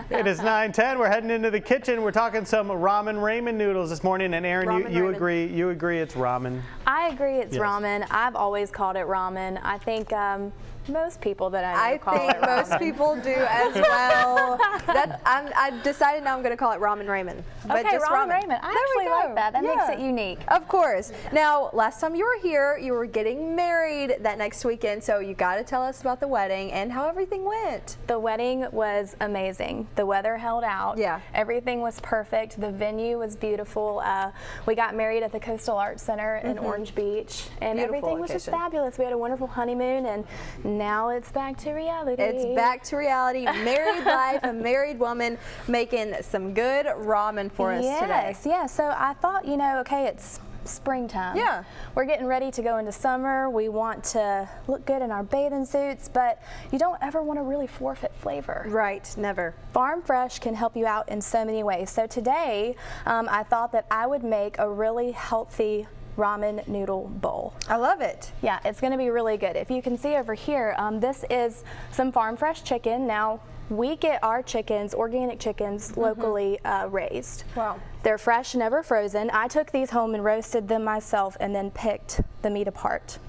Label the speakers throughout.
Speaker 1: It is 9:10. We're heading into the kitchen. We're talking some ramen noodles this morning. And Aaron, you agree it's ramen?
Speaker 2: I agree it's ramen. I've always called it ramen. I think most people that I know call it ramen.
Speaker 3: I think most people do as well. I've decided now I'm going to call it ramen. But
Speaker 2: okay,
Speaker 3: just ramen.
Speaker 2: I actually like that. That makes it unique.
Speaker 3: Of course. Now, last time you were here, you were getting married that next weekend, so you got to tell us about the wedding and how everything went.
Speaker 2: The wedding was amazing. The weather held out.
Speaker 3: Yeah.
Speaker 2: Everything was perfect. The venue was beautiful. We got married at the Coastal Arts Center in Orange Beach, and everything was just fabulous. We had a wonderful honeymoon, and now it's back to reality.
Speaker 3: It's back to reality. Married life, a married woman making some good ramen for us today.
Speaker 2: Yes. So I thought, okay, it's springtime.
Speaker 3: Yeah.
Speaker 2: We're getting ready to go into summer. We want to look good in our bathing suits, but you don't ever want to really forfeit flavor.
Speaker 3: Right, never.
Speaker 2: Farm Fresh can help you out in so many ways. So today, I thought that I would make a really healthy ramen noodle bowl.
Speaker 3: I love it.
Speaker 2: Yeah, it's going to be really good. If you can see over here, this is some Farm Fresh chicken. Now, we get our chickens, organic chickens, locally raised.
Speaker 3: Wow.
Speaker 2: They're fresh, never frozen. I took these home and roasted them myself and then picked the meat apart.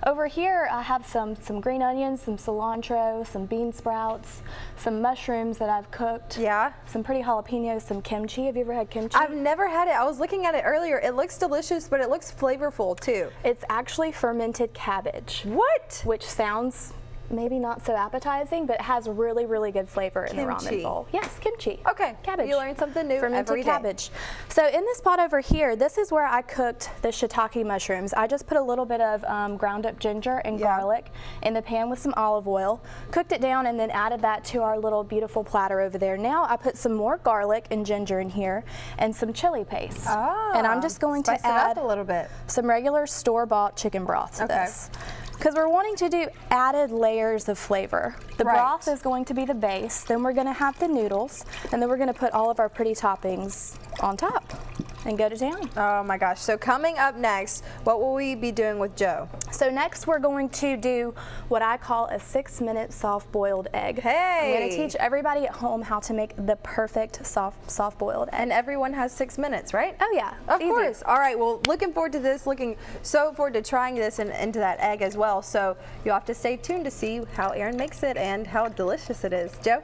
Speaker 2: Over here, I have some green onions, some cilantro, some bean sprouts, some mushrooms that I've cooked.
Speaker 3: Yeah.
Speaker 2: Some pretty jalapenos, some kimchi. Have you ever had kimchi?
Speaker 3: I've never had it. I was looking at it earlier. It looks delicious, but it looks flavorful too.
Speaker 2: It's actually fermented cabbage.
Speaker 3: What?
Speaker 2: Which sounds maybe not so appetizing, but it has really, really good flavor in the ramen bowl. Yes, kimchi.
Speaker 3: Okay,
Speaker 2: cabbage.
Speaker 3: You learn something new every day.
Speaker 2: Cabbage. So in this pot over here, this is where I cooked the shiitake mushrooms. I just put a little bit of ground up ginger and garlic in the pan with some olive oil, cooked it down, and then added that to our little beautiful platter over there. Now I put some more garlic and ginger in here and some chili paste. And I'm just going to add
Speaker 3: a little bit.
Speaker 2: Some regular store-bought chicken broth to this. Because we're wanting to do added layers of flavor. The broth is going to be the base, then we're going to have the noodles, and then we're going to put all of our pretty toppings on top and go to town.
Speaker 3: Oh my gosh. So coming up next, what will we be doing with Joe?
Speaker 2: So next we're going to do what I call a 6-minute soft-boiled egg.
Speaker 3: Hey!
Speaker 2: I'm going to teach everybody at home how to make the perfect soft-boiled egg.
Speaker 3: And everyone has 6 minutes, right?
Speaker 2: Oh yeah,
Speaker 3: of course. All right, well, looking forward to this, looking so forward to trying this and into that egg as well. So you'll have to stay tuned to see how Aaron makes it and how delicious it is. Joe?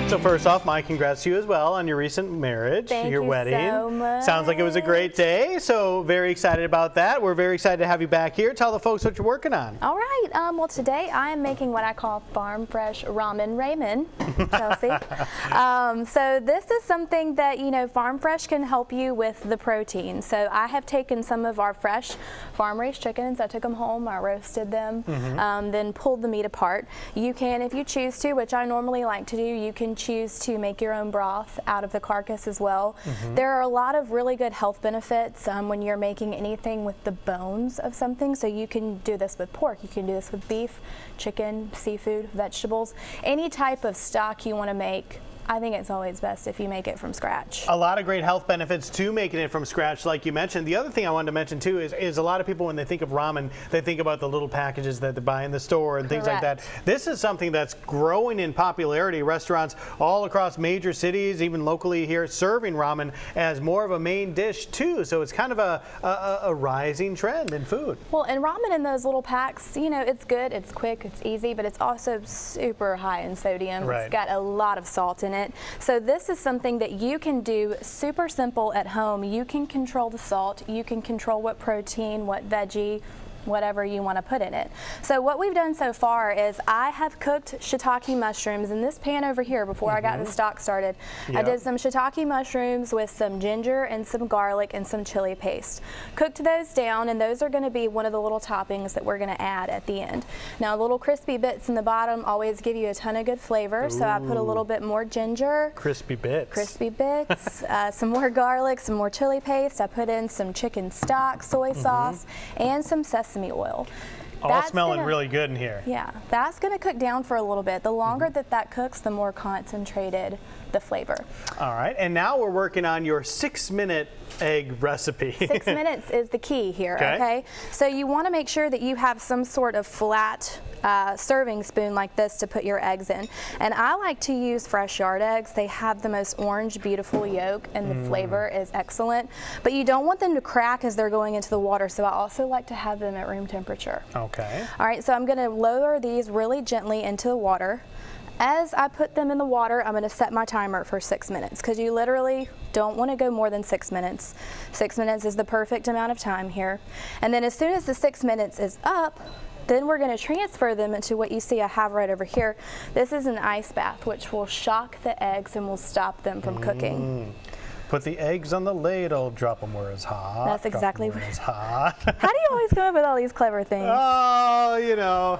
Speaker 1: So first off, my congrats to you as well on your recent marriage, your wedding.
Speaker 2: Thank you so much.
Speaker 1: Sounds like it was a great day, so very excited about that. We're very excited to have you back here. Tell the folks what you're working on.
Speaker 2: All right, well today I am making what I call Farm Fresh Ramen, Chelsea. So this is something that, Farm Fresh can help you with the protein. So I have taken some of our fresh farm-raised chickens, I took them home, I roasted them, then pulled the meat apart. You can, if you choose to, which I normally like to do, you can choose to make your own broth out of the carcass as well. There are a lot of really good health benefits when you're making anything with the bones of something. So you can do this with pork, you can do this with beef, chicken, seafood, vegetables, any type of stock you want to make. I think it's always best if you make it from scratch. A
Speaker 1: lot of great health benefits to making it from scratch, like you mentioned. The other thing I wanted to mention too is a lot of people, when they think of ramen, they think about the little packages that they buy in the store and things like that. This is something that's growing in popularity. Restaurants all across major cities, even locally here, serving ramen as more of a main dish too. So it's kind of a rising trend in food.
Speaker 2: Well, and ramen in those little packs, it's good, it's quick, it's easy, but it's also super high in sodium. It's got a lot of salt in it. So this is something that you can do super simple at home. You can control the salt, you can control what protein, what veggie, whatever you want to put in it. So what we've done so far is I have cooked shiitake mushrooms in this pan over here before I got the stock started. I did some shiitake mushrooms with some ginger and some garlic and some chili paste. Cooked those down, and those are going to be one of the little toppings that we're going to add at the end. Now, little crispy bits in the bottom always give you a ton of good flavor, so I put a little bit more ginger.
Speaker 1: Crispy bits.
Speaker 2: Crispy bits, some more garlic, some more chili paste. I put in some chicken stock, soy sauce, and some sesame oil.
Speaker 1: All smelling really good in here.
Speaker 2: Yeah, that's going to cook down for a little bit. The longer that cooks, the more concentrated the flavor.
Speaker 1: All right, and now we're working on your 6-minute egg recipe.
Speaker 2: 6 minutes is the key here, okay? So you want to make sure that you have some sort of flat serving spoon like this to put your eggs in. And I like to use fresh yard eggs. They have the most orange, beautiful yolk, and the flavor is excellent. But you don't want them to crack as they're going into the water, so I also like to have them at room temperature.
Speaker 1: Okay.
Speaker 2: All right, so I'm going to lower these really gently into the water. As I put them in the water, I'm going to set my timer for 6 minutes because you literally don't want to go more than 6 minutes. 6 minutes is the perfect amount of time here. And then as soon as the 6 minutes is up, then we're going to transfer them into what you see I have right over here. This is an ice bath, which will shock the eggs and will stop them from cooking.
Speaker 1: Put the eggs on the ladle, drop them where it's hot.
Speaker 2: That's exactly
Speaker 1: where it's hot.
Speaker 2: How do you always come up with all these clever things?
Speaker 1: Oh, you know.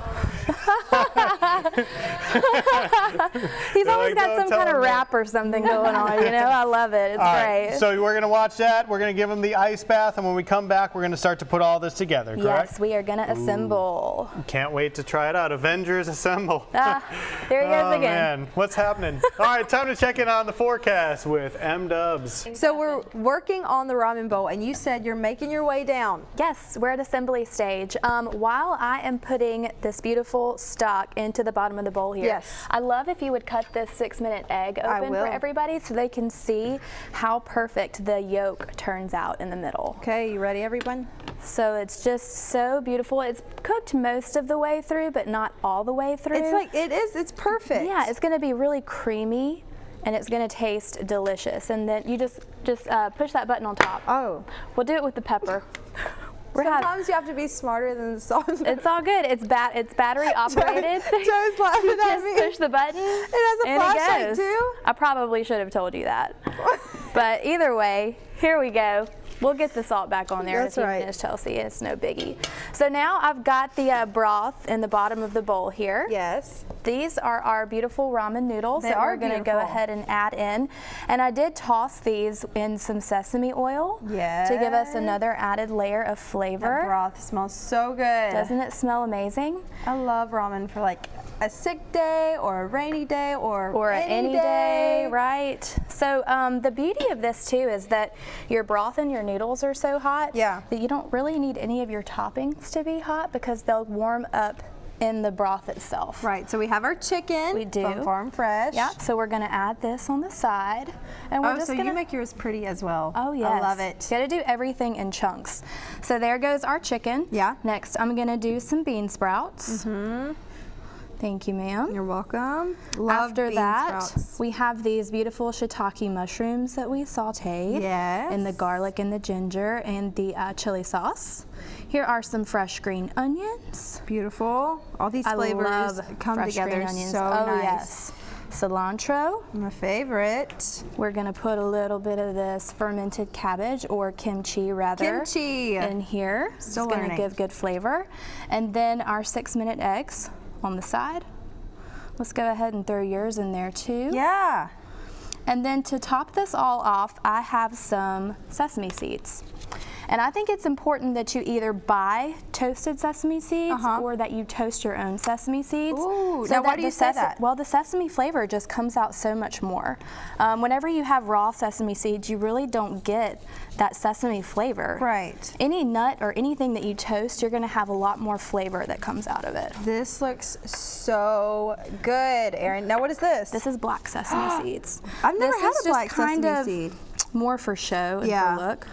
Speaker 2: He's always
Speaker 1: like,
Speaker 2: got
Speaker 1: "Don't
Speaker 2: some
Speaker 1: tell
Speaker 2: kind of
Speaker 1: him
Speaker 2: rap or something going on, you know? I love it. It's
Speaker 1: All
Speaker 2: great.
Speaker 1: right, so we're going to watch that. We're going to give them the ice bath, and when we come back, we're going to start to put all this together, correct?
Speaker 2: Yes, we are going to assemble.
Speaker 1: Can't wait to try it out. Avengers Assemble.
Speaker 2: There he goes
Speaker 1: Oh,
Speaker 2: again.
Speaker 1: man. What's happening? All right, time to check in on the forecast with M-Dubs.
Speaker 3: So we're working on the ramen bowl, and you said you're making your way down.
Speaker 2: Yes, we're at assembly stage. While I am putting this beautiful stock into the bottom of the bowl here,
Speaker 3: Yes.
Speaker 2: I love if you would cut this 6-minute egg open
Speaker 3: will.
Speaker 2: for everybody so they can see how perfect the yolk turns out in the middle.
Speaker 3: Okay, you ready, everyone?
Speaker 2: So it's just so beautiful. It's cooked most of the way through, but not all the way through.
Speaker 3: It's like, it's perfect.
Speaker 2: Yeah, it's going to be really creamy and it's going to taste delicious. And then you just push that button on top.
Speaker 3: Oh.
Speaker 2: We'll do it with the pepper.
Speaker 3: Sometimes you have to be smarter than the salt.
Speaker 2: It's all good. It's battery operated.
Speaker 3: Joe's laughing at
Speaker 2: Just
Speaker 3: me.
Speaker 2: push the button.
Speaker 3: It has a
Speaker 2: and
Speaker 3: flashlight
Speaker 2: it goes.
Speaker 3: too?
Speaker 2: I probably should have told you that. But either way, here we go. We'll get the salt back on there
Speaker 3: That's
Speaker 2: in a few
Speaker 3: right.
Speaker 2: minutes, Chelsea. It's no biggie. So now I've got the broth in the bottom of the bowl here.
Speaker 3: Yes.
Speaker 2: These are our beautiful ramen noodles
Speaker 3: They
Speaker 2: that
Speaker 3: are
Speaker 2: we're going to go
Speaker 3: beautiful.
Speaker 2: ahead and add in. And I did toss these in some sesame oil to give us
Speaker 3: Yes.
Speaker 2: another added layer of
Speaker 3: That
Speaker 2: flavor.
Speaker 3: broth smells so good.
Speaker 2: Doesn't it smell amazing?
Speaker 3: I love ramen for like a sick day or a rainy day or
Speaker 2: Any day, right? So the beauty of this too is that your broth and your noodles are so hot
Speaker 3: Yeah.
Speaker 2: that you don't really need any of your toppings to be hot because they'll warm up in the broth itself.
Speaker 3: Right, so we have our chicken
Speaker 2: We do.
Speaker 3: from Farm Fresh.
Speaker 2: Yeah, so we're gonna add this on the side. And we're
Speaker 3: Oh,
Speaker 2: just
Speaker 3: so
Speaker 2: gonna
Speaker 3: you make yours pretty as well.
Speaker 2: Oh, yes.
Speaker 3: I love it.
Speaker 2: You gotta do everything in chunks. So there goes our chicken.
Speaker 3: Yeah.
Speaker 2: Next, I'm gonna do some bean sprouts. Thank you, ma'am.
Speaker 3: You're welcome. Love
Speaker 2: After
Speaker 3: bean
Speaker 2: that,
Speaker 3: sprouts.
Speaker 2: we have these beautiful shiitake mushrooms that we sauteed.
Speaker 3: Yes.
Speaker 2: And the garlic and the ginger and the chili sauce. Here are some fresh green onions.
Speaker 3: Beautiful. All these
Speaker 2: I
Speaker 3: flavors
Speaker 2: love
Speaker 3: come
Speaker 2: fresh
Speaker 3: together
Speaker 2: green onions.
Speaker 3: so
Speaker 2: Oh,
Speaker 3: nice.
Speaker 2: yes. Cilantro.
Speaker 3: My favorite.
Speaker 2: We're gonna put a little bit of this fermented cabbage or kimchi rather.
Speaker 3: Kimchi.
Speaker 2: In here.
Speaker 3: Still
Speaker 2: it's gonna
Speaker 3: learning.
Speaker 2: give good flavor. And then our 6-minute eggs on the side. Let's go ahead and throw yours in there too.
Speaker 3: Yeah.
Speaker 2: And then to top this all off, I have some sesame seeds. And I think it's important that you either buy toasted sesame seeds or that you toast your own sesame seeds.
Speaker 3: Ooh, now why
Speaker 2: that
Speaker 3: do you
Speaker 2: the
Speaker 3: say that?
Speaker 2: Well, the sesame flavor just comes out so much more. Whenever you have raw sesame seeds, you really don't get that sesame flavor.
Speaker 3: Right.
Speaker 2: Any nut or anything that you toast, you're gonna have a lot more flavor that comes out of it.
Speaker 3: This looks so good, Erin. Now what is this?
Speaker 2: This is black sesame seeds.
Speaker 3: I've never
Speaker 2: this
Speaker 3: had
Speaker 2: is
Speaker 3: a black
Speaker 2: just kind
Speaker 3: sesame
Speaker 2: of
Speaker 3: seed.
Speaker 2: more for show and
Speaker 3: Yeah.
Speaker 2: for look.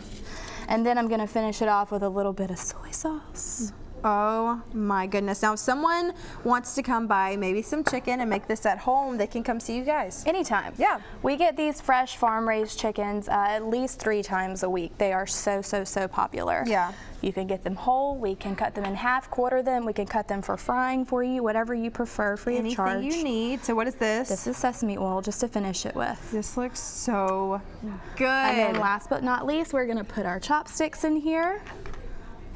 Speaker 2: And then I'm gonna finish it off with a little bit of soy sauce.
Speaker 3: Oh my goodness. Now if someone wants to come by maybe some chicken and make this at home, they can come see you guys.
Speaker 2: Anytime.
Speaker 3: Yeah.
Speaker 2: We get these fresh farm-raised chickens at least 3 times a week. They are so popular.
Speaker 3: Yeah.
Speaker 2: You can get them whole. We can cut them in half, quarter them. We can cut them for frying for you, whatever you prefer, free of charge.
Speaker 3: Anything you need. So what is this?
Speaker 2: This is sesame oil just to finish it with.
Speaker 3: This looks so good.
Speaker 2: And then last but not least, we're gonna put our chopsticks in here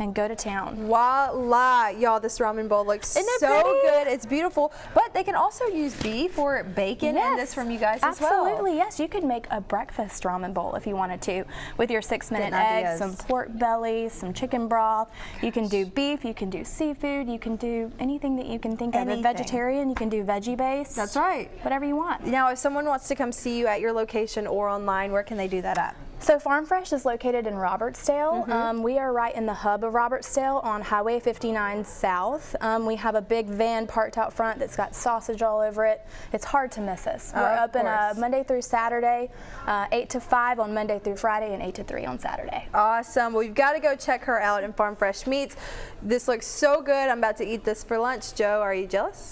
Speaker 2: and go to town.
Speaker 3: Voila, y'all, this ramen bowl looks
Speaker 2: Isn't it
Speaker 3: so
Speaker 2: pretty?
Speaker 3: good. It's beautiful, but they can also use beef or bacon in this from you guys as well.
Speaker 2: Absolutely, yes. You could make a breakfast ramen bowl if you wanted to with your 6-minute
Speaker 3: Getting
Speaker 2: eggs,
Speaker 3: ideas.
Speaker 2: some pork belly, some chicken broth. You can do beef, you can do seafood, you can do anything that you can think of.
Speaker 3: Anything.
Speaker 2: If vegetarian, you can do veggie based.
Speaker 3: That's right.
Speaker 2: Whatever you want.
Speaker 3: Now, if someone wants to come see you at your location or online, where can they do that at?
Speaker 2: So Farm Fresh is located in Robertsdale. We are right in the hub of Robertsdale on Highway 59 South. We have a big van parked out front that's got sausage all over it. It's hard to miss us. We're open Monday through Saturday, 8 to 5 on Monday through Friday, and 8 to 3 on Saturday.
Speaker 3: Awesome. Well, you've got to go check her out in Farm Fresh Meats. This looks so good. I'm about to eat this for lunch. Joe, are you jealous?